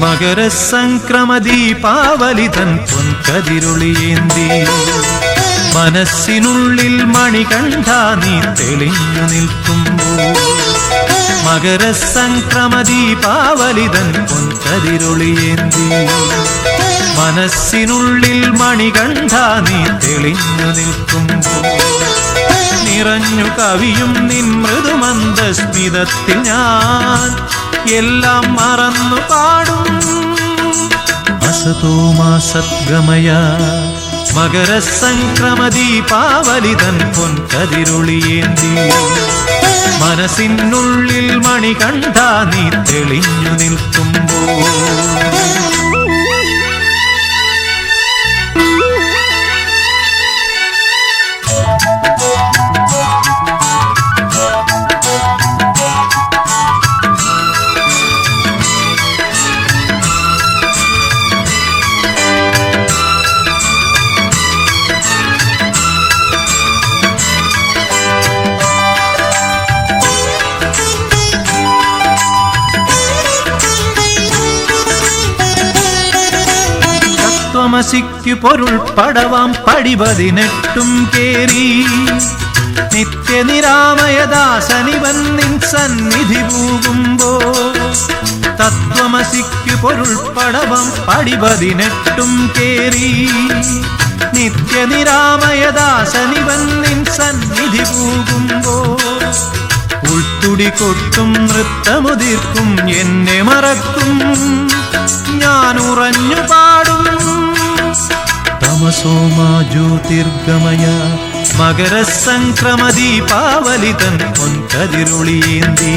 മകരസംക്രമ ദീപാവലി തൻ പൊൻകതിരൊളിയേന്തി മനസ്സിനുള്ളിൽ മണികണ്ഠ നീ തെളിഞ്ഞു നിൽക്കുമ്പോൾ മകരസംക്രമ ദീപാവലി തൻ പൊൻകതിരൊളിയേന്തി മനസ്സിനുള്ളിൽ മണികണ്ഠ നീ തെളിഞ്ഞു നിൽക്കുമ്പോൾ നിറഞ്ഞു കവിയും നിൻ മൃദുമന്ദസ്മിതത്തിൽ ഞാൻ എല്ലാം മറന്നു പാടും അസതോ മാ സദ്ഗമയ മകരസംക്രമ ദീപാവലി തൻ പൊൻകതിരൊളിയേന്തി മനസ്സിനുള്ളിൽ മണികണ്ഠ നീ തെളിഞ്ഞു നിൽക്കുമ്പോൾ തമസിക്കു പൊരുൾ പടവാം പടിപതിനെട്ടും കേറി നിത്യനിരാമയദാസനിവൻ നിൻ സന്നിധി പൂകുമ്പോ തത്വമസിക്കു പൊരുൾ പടവാം പടിപതിനെട്ടും കേറി നിത്യനിരാമയദാസനിവൻ നിൻ സന്നിധി പൂകുമ്പോ ഉൾത്തുടി കൊട്ടും നൃത്തമുതിർക്കും എന്നെ മറക്കും ഞാൻ ഉറഞ്ഞു പാടും തമസോ മാ ജ്യോതിർഗമയ മകരസംക്രമ ദീപാവലി തൻ പൊൻകതിരൊളിയേന്തി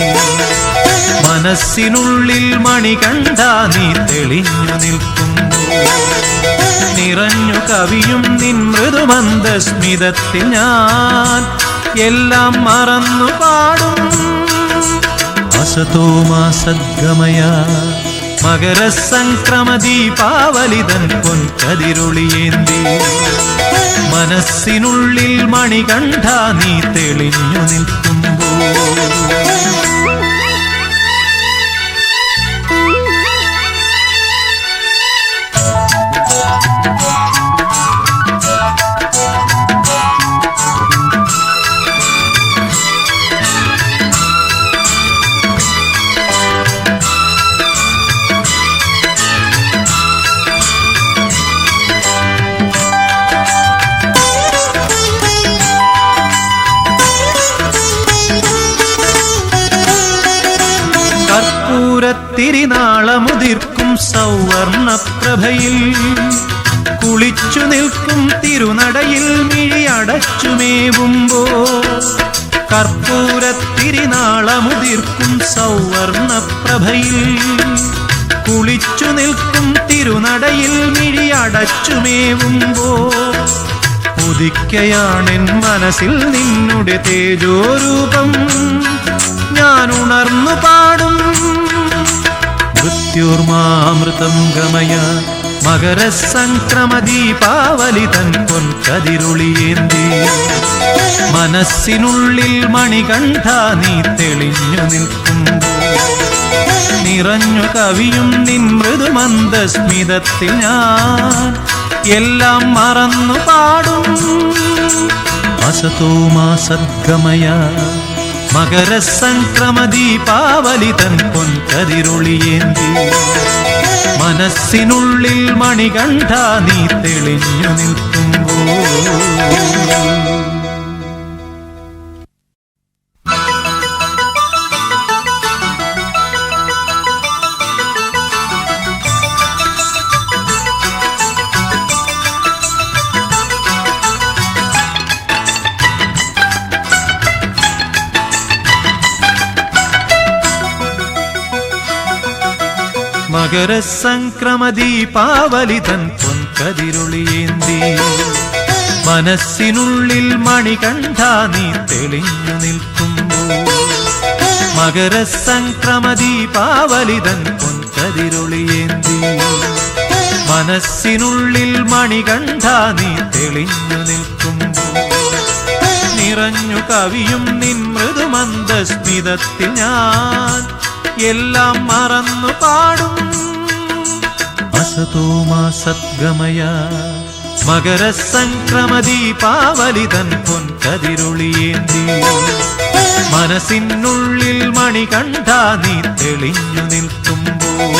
മനസ്സിനുള്ളിൽ മണികണ്ഠ നീ തെളിഞ്ഞു നിൽക്കുമ്പോൾ നിറഞ്ഞു കവിയും നിൻ മൃദുമന്ദസ്മിതത്തിൽ ഞാൻ എല്ലാം മറന്നു പാടും അസതോ മാ സദ്ഗമയ മകരസംക്രമ ദീപാവലി തൻ പൊൻകതിരൊളിയേന്തി മനസ്സിനുള്ളിൽ മണികണ്ഠ നീ തെളിഞ്ഞു നിൽക്കുമ്പോൾ തിരുനാളമുതിർക്കും സൗവർണപ്രഭയിൽ കുളിച്ചു നിൽക്കും തിരുനടയിൽ മിഴിയടച്ചുമേവുമ്പോ കർപ്പൂരത്തിരുനാളമുതിർക്കും സൗവർണപ്രഭയിൽ കുളിച്ചു നിൽക്കും തിരുനടയിൽ മിഴിയടച്ചുമേവുമ്പോ ഉദിക്കയാണെൻ മനസ്സിൽ നിന്നുടെ തേജോരൂപം ഞാൻ ഉണർന്നു പാടും മൃത്യുർമാമൃതം ഗമയ മകരസംക്രമ ദീപാവലി തൻ പൊൻകതിരൊളിയേന്തി മനസ്സിനുള്ളിൽ മണികണ്ഠ നീ തെളിഞ്ഞു നിൽക്കുമ്പോൾ നിറഞ്ഞു കവിയും നിൻ മൃദുമന്ദസ്മിതത്തിൽ ഞാൻ എല്ലാം മറന്നു പാടും അസതോ മാ സദ്ഗമയ മകരസംക്രമ ദീപാവലി തൻ പൊൻകതിരൊളിയേന്തി മനസ്സിനുള്ളിൽ മണികണ്ഠ നീ തെളിഞ്ഞു നിൽക്കുമ്പോൾ മകരസംക്രമ ദീപാവലി തൻ പൊൻകതിരൊളിയേന്തി മനസ്സിനുള്ളിൽ മണികണ്ഠ നീ തെളിഞ്ഞു നിൽക്കുമ്പോൾ മകരസംക്രമ ദീപാവലി തൻ പൊൻകതിരൊളിയേന്തി മനസ്സിനുള്ളിൽ മണികണ്ഠ നീ തെളിഞ്ഞു നിൽക്കുമ്പോൾ നിറഞ്ഞു കവിയും നിൻ മൃദുമന്ദസ്മിതത്തിൽ ഞാൻ എല്ലാം മറന്നു പാടും അസതോ മാ സദ്ഗമയ മകരസംക്രമ ദീപാവലിതൻ പൊൻകതിരൊളിയേന്തി മനസ്സിനുള്ളിൽ മണികണ്ഠ നീ തെളിഞ്ഞു നിൽക്കുമ്പോൾ